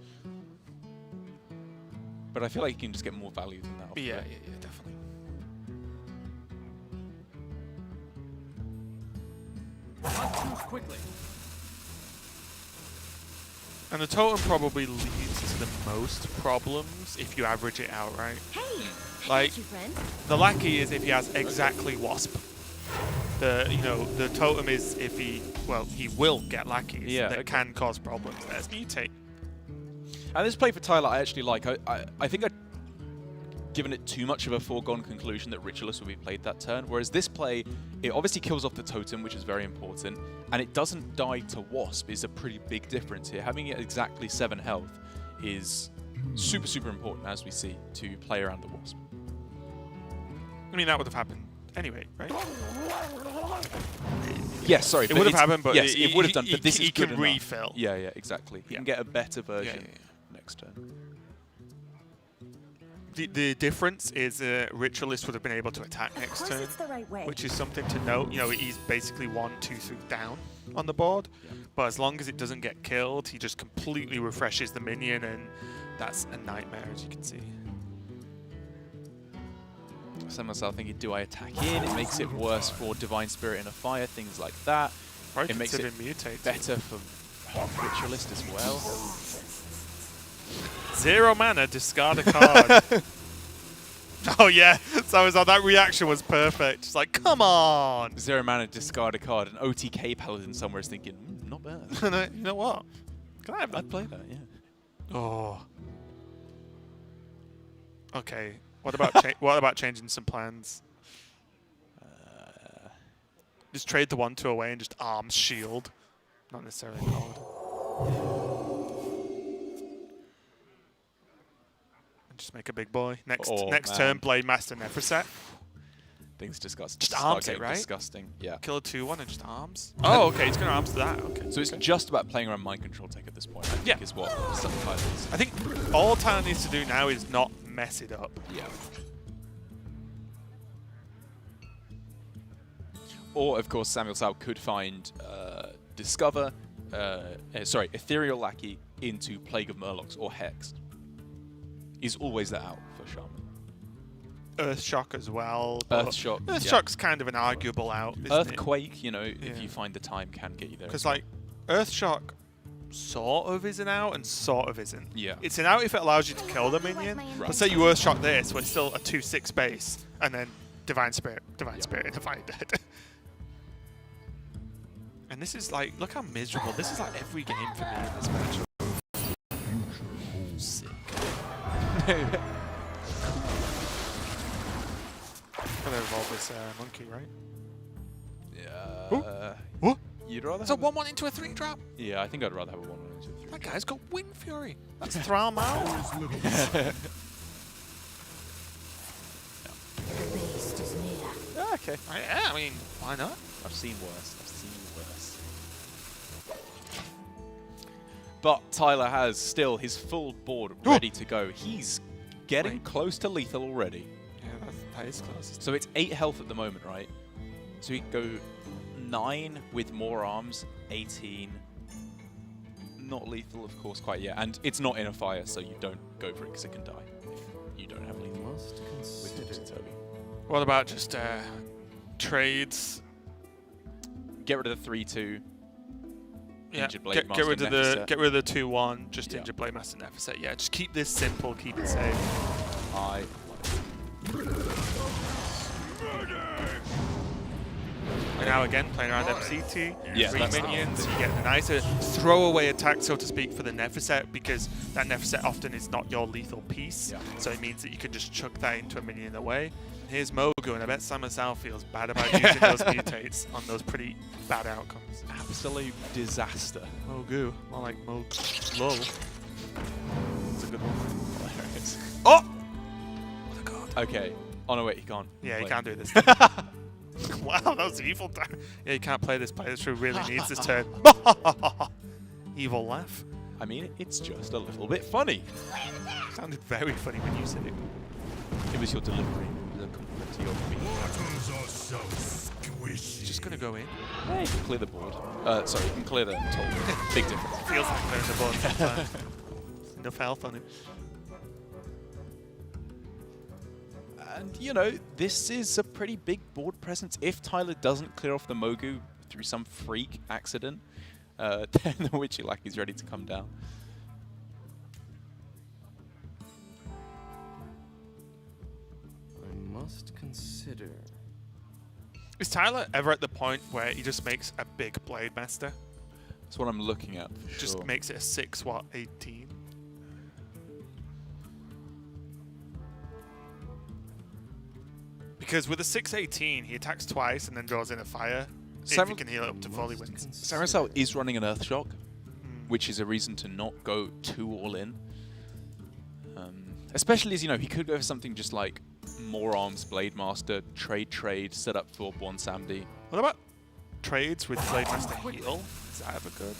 But I feel like he can just get more value than that. Yeah, definitely. Quickly. And the totem probably leads to the most problems if you average it out, right? Hey, Like, you friend. the lackey is if he has exactly Wasp. The totem is if he will get lackeys that can cause problems. There's mutate. And this play for Tyler I actually like. I think I'd given it too much of a foregone conclusion that Ritualist would be played that turn, whereas this play, it obviously kills off the totem, which is very important, and it doesn't die to Wasp is a pretty big difference here. Having it exactly 7 health is super, super important, as we see, to play around the Wasp. I mean, that would have happened anyway, right? Yes, sorry. It would have happened, but yes, it would have done. But this is he good can enough. refill. Yeah, exactly. He can get a better version next turn. The difference is Ritualist would have been able to attack next turn, It's the right way. which is something to note. You know, he's basically 1, 2, 3 down on the board, but as long as it doesn't get killed, he just completely refreshes the minion, and that's a nightmare, as you can see. SamuelTsao thinking, do I attack in? It makes it worse for Divine Spirit in a fire, things like that. Probably It makes it mutate. better for Ritualist as well. 0 mana, discard a card. Oh yeah, so that reaction was perfect. It's like, come on. 0 mana, discard a card. An OTK Paladin somewhere is thinking, not bad. You know what? Can I have that? I'd play that, yeah. Oh. Okay. What about changing some plans? Just trade the 1/2 away and just arms shield. Not necessarily a card. And just make a big boy. Next turn, Blade Master Neferset. Things disgusting. Just start arms it, getting right? Disgusting, yeah. Kill a 2/1 and just arms. Oh, okay. He's going to arms to that. Okay. So it's just about playing around mind control tech at this point, I think, is what Subtitle is. I think all Tyler needs to do now is not mess it up. Yeah. Or, of course, SamuelTsao could find Discover, Ethereal Lackey into Plague of Murlocs or Hexed. Is always that out for Shaman. Earthshock as well. Earthshock. Earthshock's kind of an arguable out, isn't Earthquake, you know, Yeah. if you find the time, can get you there. Because, like, Earthshock sort of is an out and sort of isn't. Yeah. It's an out if it allows you to kill the minion. But say you Earthshock this, but it's still a 2/6 base, and then Divine Spirit, and a Fight Dead. And this is like, look how miserable. This is like every game for me in this match. Sick. Gotta evolve this monkey, right? Yeah. What? You'd rather It's a have 1/1 into a 3-drop. Yeah, I think I'd rather have a 1/1 into a 3. That guy's got Wind Fury. That's Thrall out. The beast is near. Yeah, okay. Yeah, I mean, why not? I've seen worse. But Tyler has still his full board ready to go. He's getting close to lethal already. Yeah, that is close. So it's 8 health at the moment, right? So he can go 9 with more arms, 18. Not lethal, of course, quite yet. And it's not in a fire, so you don't go for it because it can die if you don't have lethal. With Toby. What about just trades? Get rid of the 3/2. Yeah, Injured Blade get Master rid of Neferset. get rid of the 2/1. Just Injured Blade Master Neferset. Yeah, just keep this simple. Keep it safe. I And now again, playing around MCT, Yeah, 3 that's minions, you get a nicer throwaway attack, so to speak, for the Neferset, because that Neferset often is not your lethal piece, so it means that you can just chuck that into a minion away. Here's Mogu, and I bet SamuelTsao feels bad about using those mutates on those pretty bad outcomes. absolute disaster. Mogu, more like Mogu. Lol. That's a good one. Hilarious. Oh! What a god. Okay. Oh no, wait, he can't. Yeah, you play. can't do this. Wow, that was evil. Yeah, you can't play this. Player who really needs this turn. evil laugh. I mean, it's just a little bit funny. Sounded very funny when you said it. It was your delivery. It was a compliment to your beat. Just gonna go in. Yeah, you can clear the board. Sorry, you can clear the top. Big difference. Feels like clearing the board sometimes. Enough health on him. And, you know, this is a pretty big board presence. If Tyler doesn't clear off the Mogu through some freak accident, then the Witchy Lackey's ready to come down. I must consider. Is Tyler ever at the point where he just makes a big Blade Master? That's what I'm looking at, for Just sure. makes it a 6, what, 18? Because with a 6/18, he attacks twice and then draws in a fire. If he can heal it up to fully wins. SamuelTsao is running an Earthshock, which is a reason to not go too all in. Especially as, you know, he could go for something just like More Arms, Blade Master, trade, set up for Bwansamdi. What about trades with Blade Master heal? Is that ever good?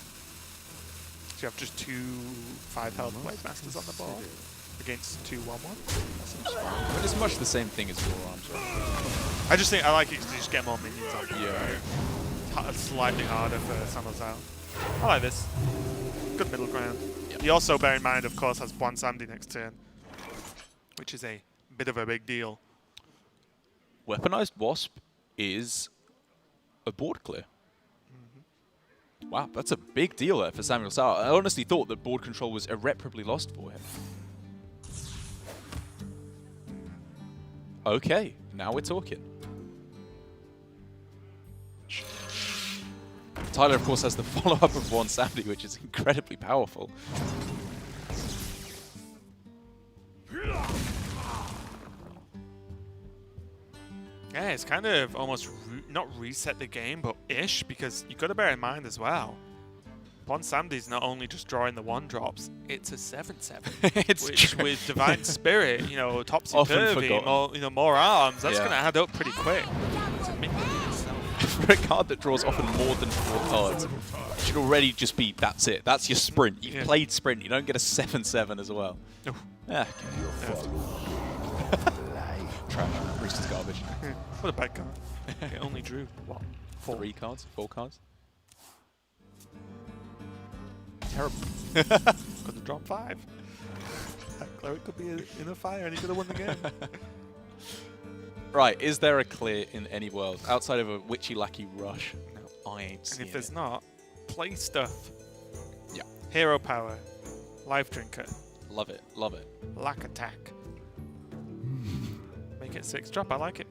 So you have just 2 5-health Blade Masters on the board against 2 1/1. That seems fine. But it's much the same thing as More Arms, right? I just think I like it because you just get more minions on. Yeah. It's slightly harder for SamuelTsao. I like this. Good middle ground. Yep. He also, bear in mind, of course, has Bwansamdi next turn, which is a bit of a big deal. Weaponized Wasp is a board clear. Wow, that's a big deal there for SamuelTsao. I honestly thought that board control was irreparably lost for him. Okay, now we're talking. Tyler, of course, has the follow-up of Bwansamdi, which is incredibly powerful. Yeah, it's kind of almost not reset the game, but ish, because you've got to bear in mind as well, Bwansamdi's not only just drawing the 1-drops, it's a 7/7. It's which true. with Divine Spirit, you know, Topsy Often Turvy, forgotten. more, you know, more arms, that's Yeah. going to add up pretty quick. It's a minion in itself. For a card that draws often more than 4 cards, it should already just be, that's it. That's your sprint. You've Yeah. played sprint. You don't get a 7/7 as well. Oh, Yeah, okay. Trash. Priest is garbage. what a bad card. It only drew, what, 4? 3 cards? 4 cards? Terrible. Could have dropped 5. That cleric could be in a fire and he could have won the game. Right, is there a clear in any world outside of a Witchy Lackey Rush? No, I ain't And seen if there's it. not, play stuff. Yeah. Hero Power, Life Drinker, Love it, love it. Lack Attack. Make it 6-drop, I like it.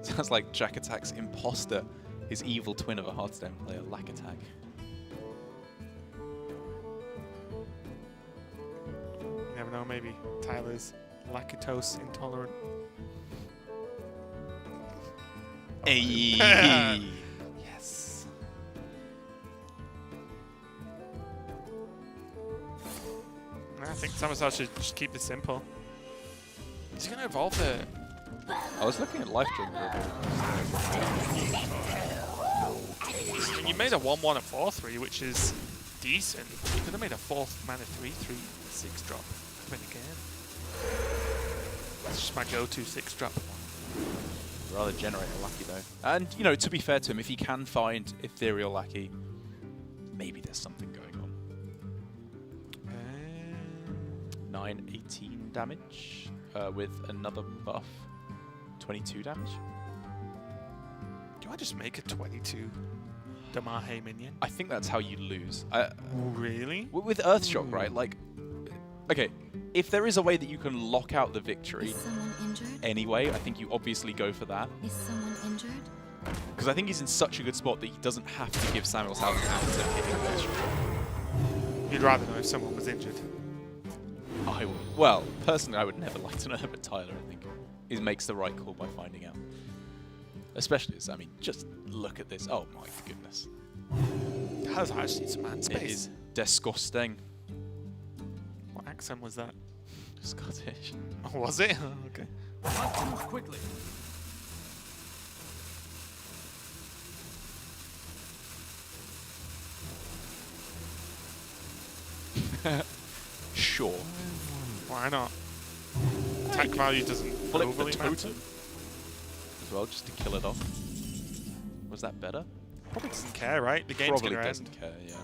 Sounds like Jack Attack's imposter, his evil twin of a Hearthstone player, Lack Attack. You never know, maybe Tyler's lactose intolerant. Hey. Yes. I think SamuelTsao should just keep this simple. He's going to evolve the... I was looking at Life Drink. I mean, you made a 1/1 at 4/3, which is decent. You could have made a 4th mana 3/3 6-drop. Win again. That's just my go-to 6-drop. Rather generate a Lackey though. And, you know, to be fair to him, if he can find Ethereal Lackey, maybe there's something going on. 9/18 damage with another buff. 22 damage. Do I just make a 22 Damahe minion? I think that's how you lose. Really? With Earthshock, right? Like, okay, if there is a way that you can lock out the victory Is someone injured? anyway, I think you obviously go for that. Is someone injured? Because I think he's in such a good spot that he doesn't have to give SamuelTsao an out to hit him with Earthshock. You'd rather know if someone was injured. I would. Well, personally, I would never like to know, but Tyler, I think, makes the right call by finding out. Especially as, I mean, just look at this. Oh my goodness. That was actually some man It space. is disgusting. What accent was that? Scottish. Oh, was it? Oh, okay. Must move quickly. Sure. Why not? Attack value doesn't Pull it overly the matter. totem as well, just to kill it off. Was that better? Probably doesn't care, right? The game's Probably gonna doesn't end. care, yeah.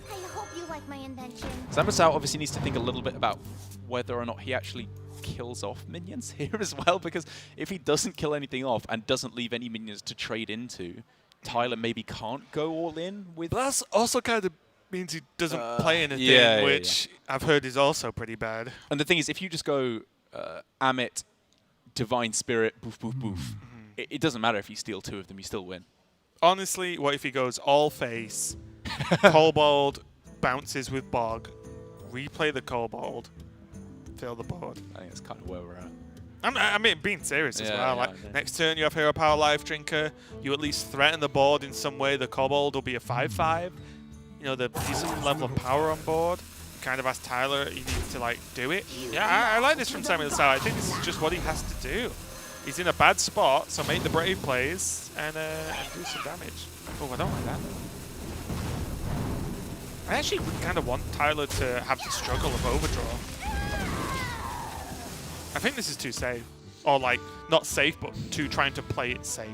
I hope you like my invention. SamuelTsao obviously needs to think a little bit about whether or not he actually kills off minions here as well, because if he doesn't kill anything off and doesn't leave any minions to trade into, Tyler maybe can't go all in with... But that's also kind of means he doesn't play anything, yeah, which I've heard is also pretty bad. And the thing is, if you just go Amit, Divine Spirit, boof, boof, boof, it doesn't matter if you steal 2 of them, you still win. Honestly, what if he goes all face, Kobold, bounces with Bog, replay the Kobold, fill the board? I think that's kind of where we're at. I mean, being serious as Yeah, well. yeah, Like I know. next turn, you have Hero Power Life Drinker. You at least threaten the board in some way. The Kobold will be a 5/5. You know, the decent level of power on board. You kind of ask Tyler, he needs to like do it. Yeah, I like this from SamuelTsao. I think this is just what he has to do. He's in a bad spot, so make the brave plays and do some damage. Oh, I don't like that. I actually kind of want Tyler to have the struggle of overdraw. I think this is too safe. Or like, not safe, but too trying to play it safe.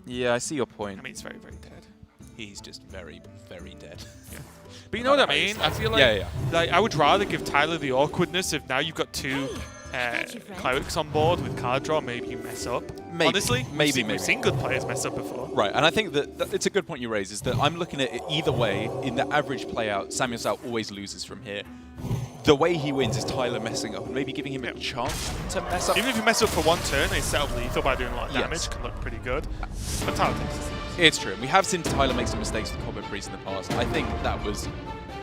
Yeah, I see your point. I mean, it's very, very dead. He's just very, very dead. But you know what I mean? I feel like, Yeah. like I would rather give Tyler the awkwardness if now you've got 2 clerics on board with card draw, maybe you mess up. Maybe. Honestly, Maybe. we've seen good players mess up before. Right, and I think that it's a good point you raise, is that I'm looking at it either way. In the average play out, SamuelTsao always loses from here. The way he wins is Tyler messing up and maybe giving him a chance to mess up. Even if you mess up for 1 turn, they set up lethal by doing a lot of Yes. damage, can look pretty good. But Tyler takes this. It's true. We have seen Tyler make some mistakes with Combat Priest in the past. I think that was...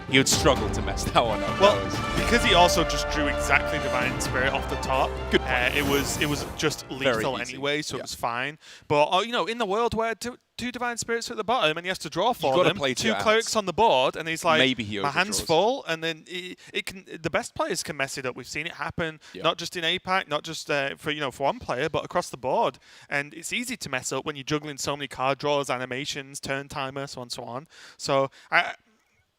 He would struggle to mess that one up. Well, That was- because he also just drew exactly Divine Spirit off the top. Good point. It was just lethal easy. anyway, so Yeah. it was fine. But you know, in the world where 2 Divine Spirits are at the bottom and he has to draw for gotta them, play to 2 your clerics outs. on the board, and he's like, Maybe he my hand's overdraws. full, and then it can. The best players can mess it up. We've seen it happen, Yeah. not just in APAC, not just for one player, but across the board. And it's easy to mess up when you're juggling so many card draws, animations, turn timer, so on, so on. So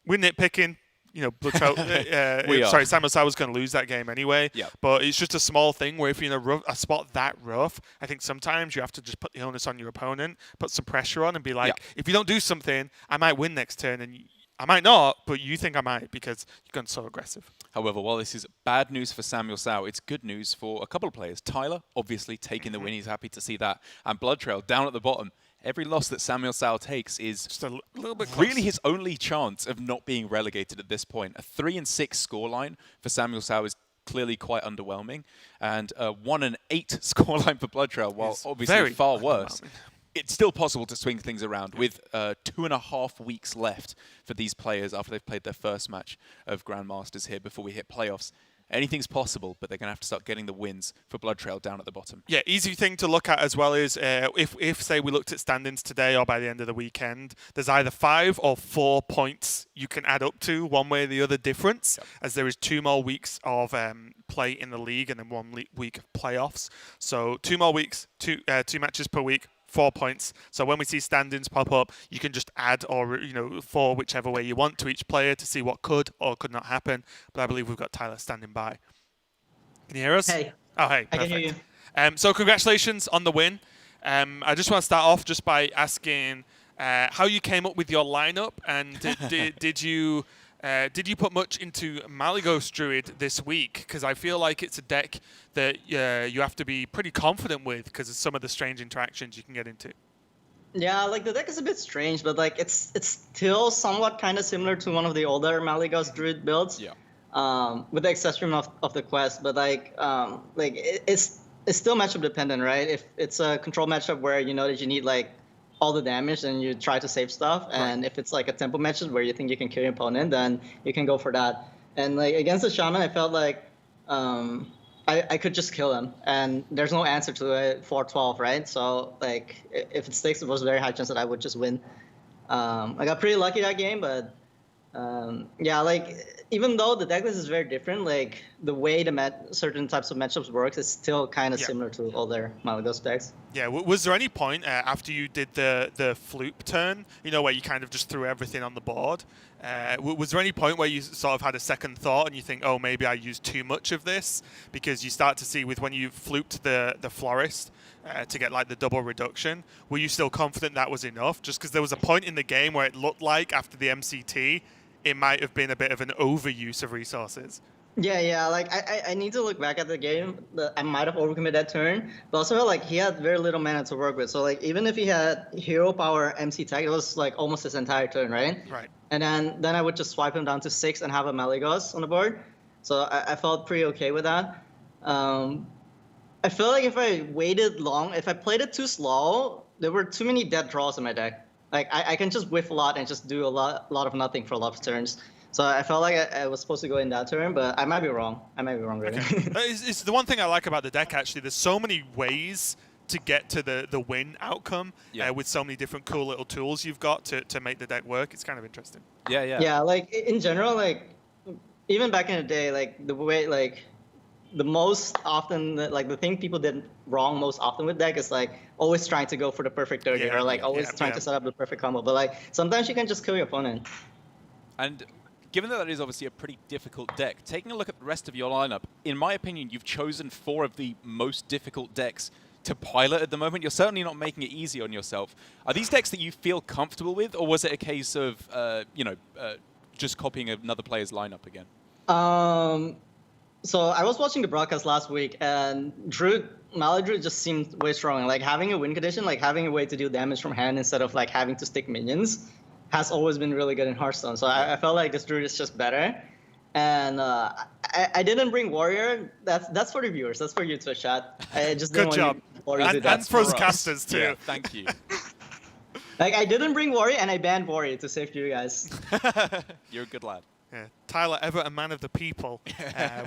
we're nitpicking. You know, We are. sorry, SamuelTsao was going to lose that game anyway. Yeah. But it's just a small thing where if you're in a spot that rough, I think sometimes you have to just put the onus on your opponent, put some pressure on, and be like, if you don't do something, I might win next turn, and I might not, but you think I might because you've gone so aggressive. However, while this is bad news for SamuelTsao, it's good news for a couple of players. Tyler, obviously, taking the win. He's happy to see that. And Blood Trail, down at the bottom. Every loss that SamuelTsao takes is Just a little bit close. really his only chance of not being relegated at this point. A 3-6 scoreline for SamuelTsao is clearly quite underwhelming. And a 1-8 scoreline for Blood Trail, while It's obviously very far worse. underwhelming. It's still possible to swing things around with 2.5 weeks left for these players after they've played their first match of Grandmasters here before we hit playoffs. Anything's possible, but they're going to have to start getting the wins for Blood Trail down at the bottom. Yeah, easy thing to look at as well is if say we looked at standings today or by the end of the weekend, there's either 5 or 4 points you can add up to one way or the other difference, as there is 2 more weeks of play in the league and then 1 week of playoffs. So 2 more weeks, 2 matches per week. 4 points. So when we see standings pop up, you can just add or for whichever way you want to each player to see what could or could not happen. But I believe we've got Tyler standing by. Can you hear us? Hey. Oh, hey. I can Perfect. hear you. So congratulations on the win. I just want to start off just by asking how you came up with your lineup, and did you put much into Malygos Druid this week? Because I feel like it's a deck that you have to be pretty confident with because of some of the strange interactions you can get into. Yeah, like the deck is a bit strange, but like it's still somewhat kind of similar to one of the older Malygos Druid builds. Yeah. With the exception of the quest, but it's still matchup dependent, right? If it's a control matchup where you know that you need like all the damage and you try to save stuff, and if it's like a tempo matchup where you think you can kill your opponent, then you can go for that. And like against the Shaman, I felt like I could just kill him, and there's no answer to it 4-12, right? So like if it sticks, it was a very high chance that I would just win. I got pretty lucky that game, but yeah, like even though the decklist is very different, like the way certain types of matchups works is still kind of similar to older Malygos decks. Yeah, was there any point after you did the floop turn, where you kind of just threw everything on the board? Was there any point where you sort of had a second thought and you think, oh, maybe I used too much of this? Because you start to see when you flooped the florist to get like the double reduction, were you still confident that was enough? Just because there was a point in the game where it looked like after the MCT, it might have been a bit of an overuse of resources. Yeah. Like I need to look back at the game. I might have overcommitted that turn, but also like he had very little mana to work with. So like even if he had hero power MC tech, it was like almost his entire turn, right? Right. And then I would just swipe him down to 6 and have a Malygos on the board. So I felt pretty okay with that. I feel like if I waited long, if I played it too slow, there were too many dead draws in my deck. Like I can just whiff a lot and just do a lot of nothing for a lot of turns. So I felt like I was supposed to go in that turn, but I might be wrong. Really. Okay. It's the one thing I like about the deck, actually. There's so many ways to get to the win outcome with so many different cool little tools you've got to make the deck work. It's kind of interesting. Yeah. Yeah, like in general, like even back in the day, like the way like the most often like the thing people did wrong most often with deck is like always trying to go for the perfect target or like always trying to set up the perfect combo. But like sometimes you can just kill your opponent. And given that is obviously a pretty difficult deck, taking a look at the rest of your lineup, in my opinion, you've chosen 4 of the most difficult decks to pilot at the moment. You're certainly not making it easy on yourself. Are these decks that you feel comfortable with, or was it a case of, just copying another player's lineup again? So I was watching the broadcast last week, and Druid just seemed way strong. Like having a win condition, like having a way to do damage from hand instead of like having to stick minions, has always been really good in Hearthstone. So I felt like this Druid is just better. And I didn't bring Warrior. That's for the viewers. That's for you, Twitch chat. I just didn't Good job. And for us casters too. Yeah, thank you. Like I didn't bring Warrior, and I banned Warrior to save you guys. You're a good lad. Yeah. Tyler, ever a man of the people,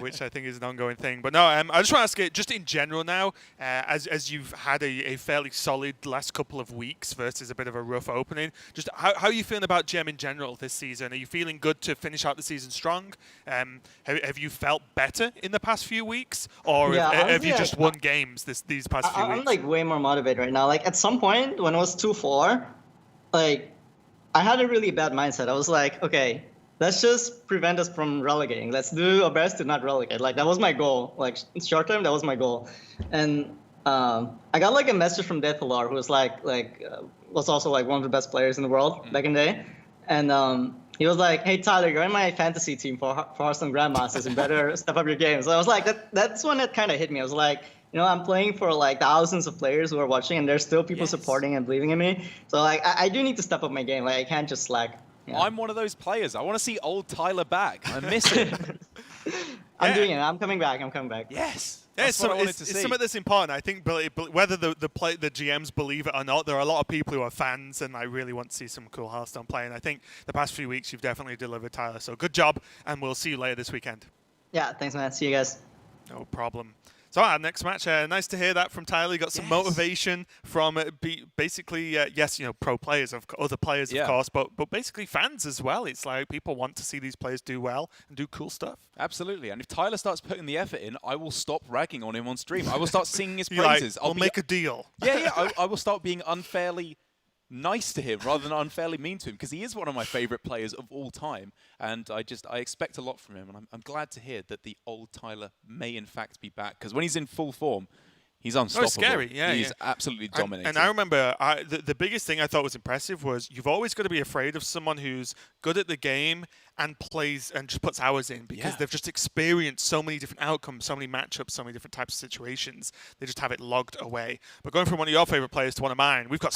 which I think is an ongoing thing. But no, I just want to ask you, just in general now, as you've had a fairly solid last couple of weeks versus a bit of a rough opening, just how are you feeling about Gem in general this season? Are you feeling good to finish out the season strong? Have you felt better in the past few weeks? Or have you just won games these past few weeks? I'm like way more motivated right now. Like at some point when it was 2-4, like I had a really bad mindset. I was like, okay, let's just prevent us from relegating. Let's do our best to not relegate. Like that was my goal. Like short term, that was my goal. And I got like a message from Deathalar, who was was also like one of the best players in the world back in the day. And he was like, "Hey Tyler, you're in my fantasy team for Hearthstone Grandmasters, and better step up your game." So I was like, that's when it kind of hit me. I was like, I'm playing for like thousands of players who are watching, and there's still people supporting and believing in me. So like I do need to step up my game. Like I can't just slack. Yeah. I'm one of those players. I want to see old Tyler back. I miss it. I'm doing it. I'm coming back. Yes. It's something that's important. I think whether the GMs believe it or not, there are a lot of people who are fans and I really want to see some cool Hearthstone play. And I think the past few weeks you've definitely delivered, Tyler. So good job, and we'll see you later this weekend. Yeah, thanks, man. See you guys. No problem. So our next match, nice to hear that from Tyler. You got some motivation from basically, pro players, other players, of course, but basically fans as well. It's like people want to see these players do well and do cool stuff. Absolutely. And if Tyler starts putting the effort in, I will stop ragging on him on stream. I will start singing his praises. I'll make a deal. Yeah. I will start being unfairly nice to him rather than unfairly mean to him, because he is one of my favorite players of all time, and I expect a lot from him, and I'm glad to hear that the old Tyler may in fact be back, because when he's in full form, he's unstoppable. Oh, scary, yeah. He's absolutely dominating. And I remember the biggest thing I thought was impressive was you've always got to be afraid of someone who's good at the game and plays and just puts hours in, because they've just experienced so many different outcomes, so many matchups, so many different types of situations. They just have it logged away. But going from one of your favorite players to one of mine, we've got